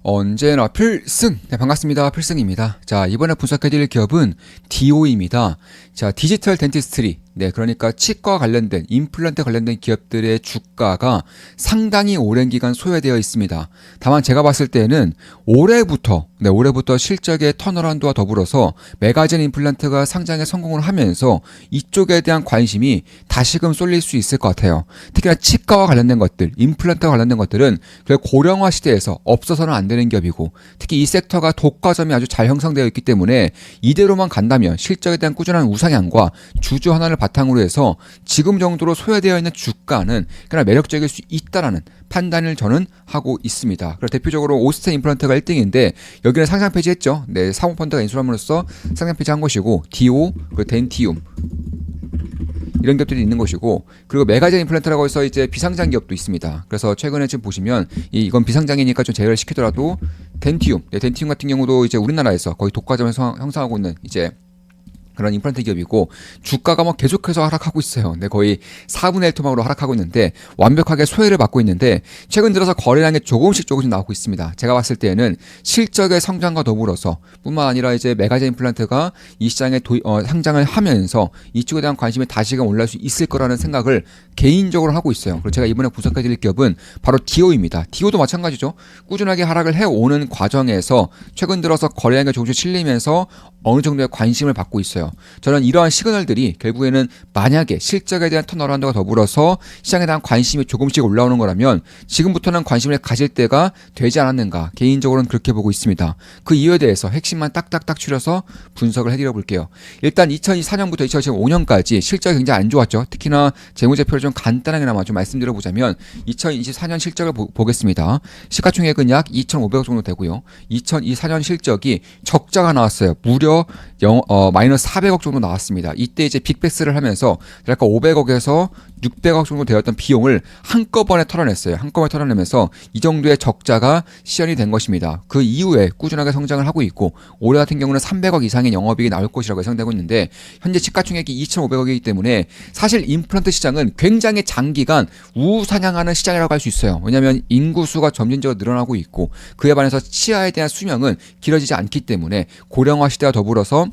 언제나 필승! 네, 반갑습니다. 필승입니다. 자, 이번에 분석해드릴 기업은 DO입니다. 자, 디지털 덴티스트리. 네, 그러니까 치과 관련된, 임플란트 관련된 기업들의 주가가 상당히 오랜 기간 소외되어 있습니다. 다만 제가 봤을 때는 올해부터 실적의 턴어라운드와 더불어서 메가젠 임플란트가 상장에 성공을 하면서 이쪽에 대한 관심이 다시금 쏠릴 수 있을 것 같아요. 특히나 치과와 관련된 것들, 임플란트와 관련된 것들은 고령화 시대에서 없어서는 안 되는 기업이고, 특히 이 섹터가 독과점이 아주 잘 형성되어 있기 때문에 이대로만 간다면 실적에 대한 꾸준한 우상향과 주주 환원을 바탕으로 해서 지금 정도로 소외되어 있는 주가는 그러나 매력적일 수 있다라는 판단을 저는 하고 있습니다. 그래서 대표적으로 오스텐 임플란트가 1등인데 여기는 상장 폐지했죠. 네, 사모펀드가 인수함으로써 상장 폐지한 것이고, 디오, 그리고 덴티움 이런 기업들이 있는 것이고, 그리고 메가젠 임플란트라고 해서 이제 비상장 기업도 있습니다. 그래서 최근에 지금 보시면 이건 비상장이니까 좀 제외를 시키더라도 덴티움, 덴티움 같은 경우도 이제 우리나라에서 거의 독과점에서 형성하고 있는 이제 그런 임플란트 기업이고, 주가가 계속해서 하락하고 있어요. 네, 거의 4분의 1 토막으로 하락하고 있는데 완벽하게 소외를 받고 있는데, 최근 들어서 거래량이 조금씩 나오고 있습니다. 제가 봤을 때는 실적의 성장과 더불어서 뿐만 아니라 이제 메가젠 임플란트가 이 시장에 상장을 하면서 이쪽에 대한 관심이 다시금 올라올 수 있을 거라는 생각을 개인적으로 하고 있어요. 그리고 제가 이번에 분석해드릴 기업은 바로 디오입니다. 디오도 마찬가지죠. 꾸준하게 하락을 해오는 과정에서 최근 들어서 거래량이 조금씩 실리면서 어느 정도의 관심을 받고 있어요. 저는 이러한 시그널들이 결국에는 만약에 실적에 대한 턴어라운드와 더불어서 시장에 대한 관심이 조금씩 올라오는 거라면 지금부터는 관심을 가질 때가 되지 않았는가, 개인적으로는 그렇게 보고 있습니다. 그 이유에 대해서 핵심만 딱딱딱 추려서 분석을 해드려 볼게요. 일단 2024년부터 2025년까지 실적이 굉장히 안 좋았죠. 특히나 재무제표를 좀 간단하게나마 좀 말씀드려 보자면 2024년 실적을 보겠습니다. 시가총액은 약 2,500억 정도 되고요. 2024년 실적이 적자가 나왔어요. 무려 마이너스 400억 정도 나왔습니다. 이때 이제 빅베스를 하면서 약간 500억에서 600억 정도 되었던 비용을 한꺼번에 털어냈어요. 한꺼번에 털어내면서 이 정도의 적자가 시현이 된 것입니다. 그 이후에 꾸준하게 성장을 하고 있고, 올해 같은 경우는 300억 이상의 영업이익이 나올 것이라고 예상되고 있는데, 현재 시가총액이 2,500억이기 때문에 사실 임플란트 시장은 굉장히 장기간 우상향하는 시장이라고 할 수 있어요. 왜냐하면 인구수가 점진적으로 늘어나고 있고, 그에 반해서 치아에 대한 수명은 길어지지 않기 때문에 고령화 시대와 더불어서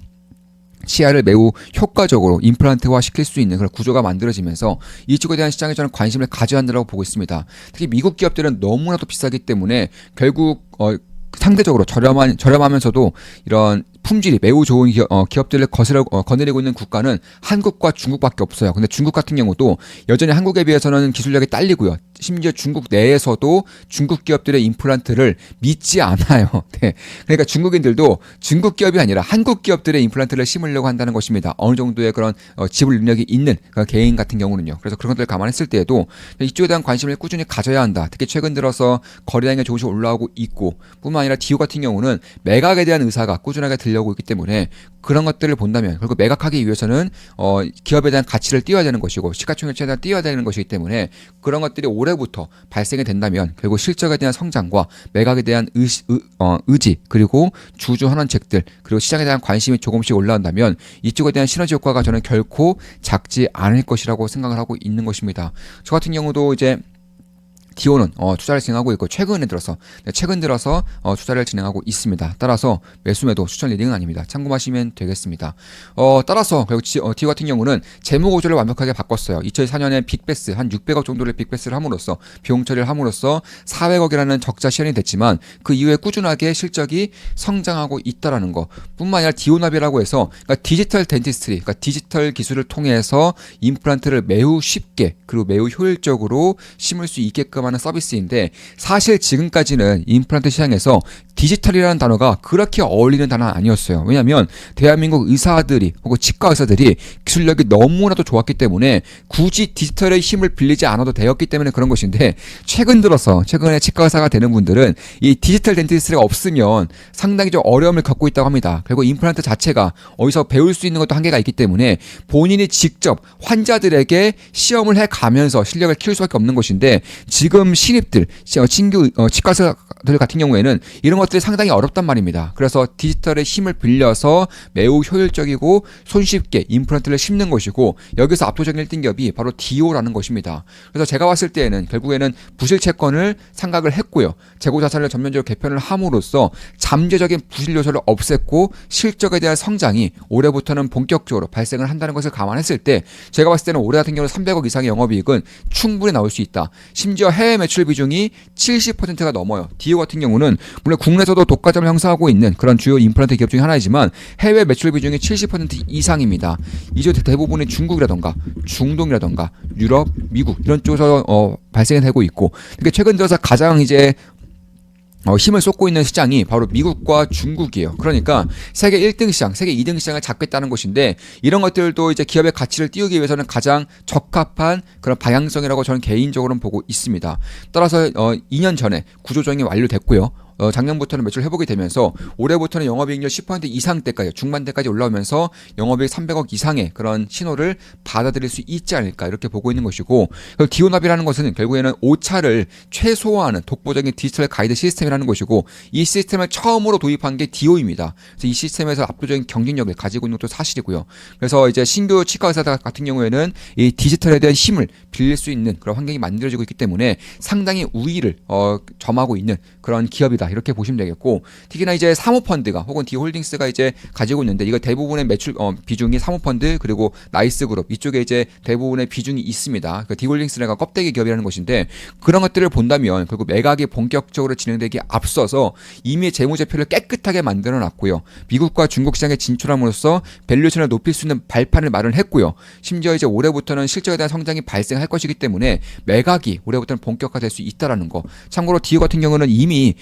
치아를 매우 효과적으로 임플란트화 시킬 수 있는 그런 구조가 만들어지면서 이쪽에 대한 시장에 저는 관심을 가져야 한다고 보고 있습니다. 특히 미국 기업들은 너무나도 비싸기 때문에 결국 상대적으로 저렴하면서도 이런 품질이 매우 좋은 기업들을 거느리고 있는 국가는 한국과 중국밖에 없어요. 근데 중국 같은 경우도 여전히 한국에 비해서는 기술력이 딸리고요. 심지어 중국 내에서도 중국 기업들의 임플란트를 믿지 않아요. 네. 그러니까 중국인들도 중국 기업이 아니라 한국 기업들의 임플란트를 심으려고 한다는 것입니다. 어느 정도의 그런 지불 능력이 있는 그런 개인 같은 경우는요. 그래서 그런 것들을 감안했을 때에도 이쪽에 대한 관심을 꾸준히 가져야 한다. 특히 최근 들어서 거래량이 조금씩 올라오고 있고, 뿐만 아니라 디오 같은 경우는 매각에 대한 의사가 꾸준하게 들려오고 있기 때문에 그런 것들을 본다면, 그리고 매각하기 위해서는 기업에 대한 가치를 띄워야 되는 것이고 시가총액에 대한 띄워야 되는 것이기 때문에 그런 것들이 올해부터 발생이 된다면 결국 실적에 대한 성장과 매각에 대한 의지, 그리고 주주 환원책들, 그리고 시장에 대한 관심이 조금씩 올라온다면 이쪽에 대한 시너지 효과가 저는 결코 작지 않을 것이라고 생각을 하고 있는 것입니다. 저 같은 경우도 이제 디오는 투자를 진행하고 있고, 최근 들어서 투자를 진행하고 있습니다. 따라서 매수매도 추천 리딩은 아닙니다. 참고하시면 되겠습니다. 따라서 결국 디오 같은 경우는 재무 구조를 완벽하게 바꿨어요. 2004년에 빅베스 한 600억 정도를 빅베스를 함으로써 비용 처리를 함으로써 400억이라는 적자 시현이 됐지만 그 이후에 꾸준하게 실적이 성장하고 있다라는 거 뿐만 아니라 디오나비라고 해서, 그러니까 디지털 덴티스트리, 그러니까 디지털 기술을 통해서 임플란트를 매우 쉽게 그리고 매우 효율적으로 심을 수 있게끔 하는 서비스인데, 사실 지금까지는 임플란트 시장에서 디지털이라는 단어가 그렇게 어울리는 단어는 아니었어요. 왜냐하면 대한민국 의사들이 혹은 치과 의사들이 기술력이 너무나도 좋았기 때문에 굳이 디지털의 힘을 빌리지 않아도 되었기 때문에 그런 것인데, 최근에 치과 의사가 되는 분들은 이 디지털 덴티스트가 없으면 상당히 좀 어려움을 겪고 있다고 합니다. 그리고 임플란트 자체가 어디서 배울 수 있는 것도 한계가 있기 때문에 본인이 직접 환자들에게 시험을 해가면서 실력을 키울 수밖에 없는 것인데, 지금 지금 신입들, 신규 치과의사들 같은 경우에는 이런 것들이 상당히 어렵단 말입니다. 그래서 디지털의 힘을 빌려서 매우 효율적이고 손쉽게 임플란트를 심는 것이고, 여기서 압도적인 1등 기업이 바로 디오라는 것입니다. 그래서 제가 봤을 때에는 결국에는 부실 채권을 상각을 했고요. 재고 자산을 전면적으로 개편을 함으로써 잠재적인 부실 요소를 없앴고 실적에 대한 성장이 올해부터는 본격적으로 발생을 한다는 것을 감안했을 때, 제가 봤을 때는 올해 같은 경우는 300억 이상의 영업이익은 충분히 나올 수 있다. 심지어 해외 매출 비중이 70%가 넘어요. 디오 같은 경우는 물론 국내에서도 독과점을 형성하고 있는 그런 주요 임플란트 기업 중에 하나이지만 해외 매출 비중이 70% 이상입니다. 이제 대부분이 중국이라던가 중동이라던가 유럽, 미국 이런 쪽에서 발생이 되고 있고, 그러니까 최근 들어서 가장 이제 힘을 쏟고 있는 시장이 바로 미국과 중국이에요. 그러니까 세계 1등 시장, 세계 2등 시장을 잡겠다는 것인데, 이런 것들도 이제 기업의 가치를 띄우기 위해서는 가장 적합한 그런 방향성이라고 저는 개인적으로는 보고 있습니다. 따라서 2년 전에 구조조정이 완료됐고요. 작년부터는 매출 회복이 되면서 올해부터는 영업이익률 10% 이상대까지, 중반대까지 올라오면서 영업이익 300억 이상의 그런 신호를 받아들일 수 있지 않을까, 이렇게 보고 있는 것이고, 디오납이라는 것은 결국에는 오차를 최소화하는 독보적인 디지털 가이드 시스템이라는 것이고, 이 시스템을 처음으로 도입한 게 디오입니다. 그래서 이 시스템에서 압도적인 경쟁력을 가지고 있는 것도 사실이고요. 그래서 이제 신규 치과 의사 같은 경우에는 이 디지털에 대한 힘을 빌릴 수 있는 그런 환경이 만들어지고 있기 때문에 상당히 우위를 점하고 있는 그런 기업이다, 이렇게 보시면 되겠고, 특히나 이제 사모펀드가 혹은 디홀딩스가 이제 가지고 있는데, 이거 대부분의 매출 비중이 사모펀드 그리고 나이스그룹 이쪽에 이제 대부분의 비중이 있습니다. 그러니까 디홀딩스가 껍데기 기업이라는 것인데, 그런 것들을 본다면 결국 매각이 본격적으로 진행되기 앞서서 이미 재무제표를 깨끗하게 만들어 놨고요. 미국과 중국 시장에 진출함으로써 밸류에이션을 높일 수 있는 발판을 마련했고요. 심지어 이제 올해부터는 실적에 대한 성장이 발생할 것이기 때문에 매각이 올해부터는 본격화될 수 있다라는 거. 참고로 디오 같은 경우는 이미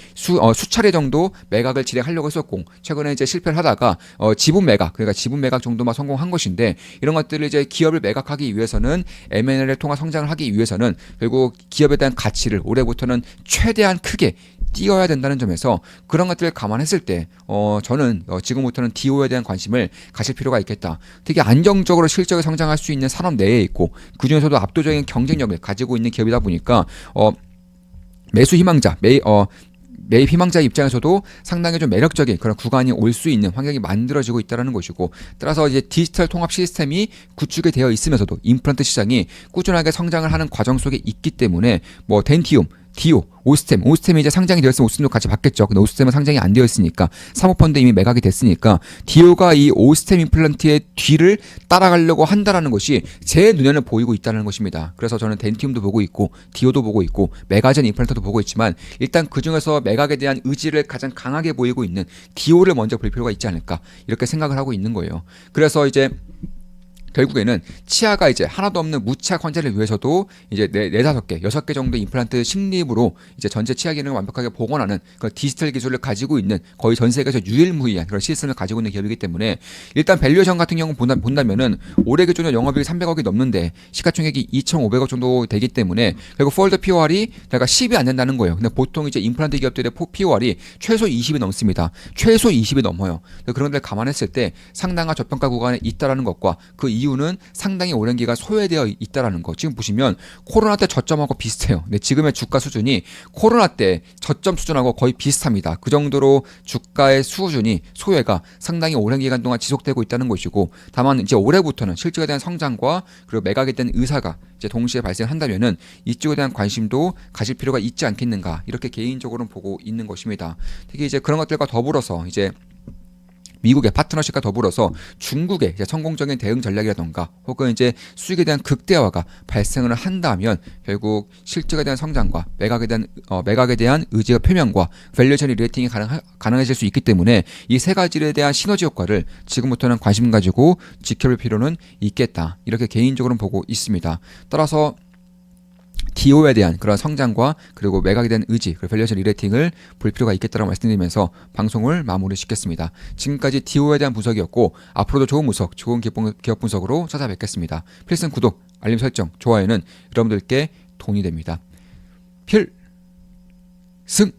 수차례 정도 매각을 진행하려고 했었고, 최근에 이제 실패를 하다가 지분 매각, 그러니까 지분 매각 정도만 성공한 것인데, 이런 것들을 이제 기업을 매각하기 위해서는, M&A를 통한 성장을 하기 위해서는 결국 기업에 대한 가치를 올해부터는 최대한 크게 띄어야 된다는 점에서, 그런 것들을 감안했을 때 저는 지금부터는 디오에 대한 관심을 가질 필요가 있겠다. 특히 안정적으로 실적을 성장할 수 있는 산업 내에 있고, 그중에서도 압도적인 경쟁력을 가지고 있는 기업이다 보니까 매수 희망자, 매입 희망자 입장에서도 상당히 좀 매력적인 그런 구간이 올 수 있는 환경이 만들어지고 있다는 것이고, 따라서 이제 디지털 통합 시스템이 구축이 되어 있으면서도 임플란트 시장이 꾸준하게 성장을 하는 과정 속에 있기 때문에, 뭐 덴티움, 디오, 오스템이 이제 상장이 되었으면 오스템도 같이 받겠죠. 근데 오스템은 상장이 안 되어 있으니까, 사모펀드 이미 매각이 됐으니까 디오가 이 오스템 임플란트의 뒤를 따라가려고 한다라는 것이 제 눈에는 보이고 있다는 것입니다. 그래서 저는 덴티움도 보고 있고 디오도 보고 있고 메가젠 임플란트도 보고 있지만, 일단 그중에서 매각에 대한 의지를 가장 강하게 보이고 있는 디오를 먼저 볼 필요가 있지 않을까, 이렇게 생각을 하고 있는 거예요. 그래서 이제 결국에는 치아가 이제 하나도 없는 무치아 환자를 위해서도 이제 4-5개, 6개 정도 임플란트 식립으로 이제 전체 치아 기능을 완벽하게 복원하는 그런 디지털 기술을 가지고 있는, 거의 전 세계에서 유일무이한 그런 시스템을 가지고 있는 기업이기 때문에, 일단 밸류에이션 같은 경우 본다면은 올해 기준으로 영업이익 300억이 넘는데 시가총액이 2,500억 정도 되기 때문에 결국 폴더 POR이 내가 10이 안 된다는 거예요. 근데 보통 이제 임플란트 기업들의 POR이 최소 20이 넘습니다. 최소 20이 넘어요. 그런 데를 감안했을 때 상당한 저평가 구간에 있다라는 것과, 그 이유는 상당히 오랜 기간 소외되어 있다라는 거. 지금 보시면 코로나 때 저점하고 비슷해요. 근데 지금의 주가 수준이 코로나 때 저점 수준하고 거의 비슷합니다. 그 정도로 주가의 수준이, 소외가 상당히 오랜 기간 동안 지속되고 있다는 것이고, 다만 이제 올해부터는 실적에 대한 성장과 그리고 매각에 대한 의사가 이제 동시에 발생한다면은 이쪽에 대한 관심도 가질 필요가 있지 않겠는가, 이렇게 개인적으로는 보고 있는 것입니다. 특히 이제 그런 것들과 더불어서 이제 미국의 파트너십과 더불어서 중국의 이제 성공적인 대응 전략이라던가 혹은 이제 수익에 대한 극대화가 발생을 한다면 결국 실적에 대한 성장과 매각에 대한 의지의 표명과 밸류에이션 리레이팅이 가능해질 수 있기 때문에, 이 세 가지에 대한 시너지 효과를 지금부터는 관심 가지고 지켜볼 필요는 있겠다, 이렇게 개인적으로는 보고 있습니다. 따라서 디오에 대한 그런 성장과 그리고 매각에 대한 의지, 그리고 밸류에이션 리레이팅을 볼 필요가 있겠다고 말씀드리면서 방송을 마무리 짓겠습니다. 지금까지 디오에 대한 분석이었고, 앞으로도 좋은 분석, 좋은 기업 분석으로 찾아뵙겠습니다. 필승 구독, 알림 설정, 좋아요는 여러분들께 돈이 됩니다. 필승!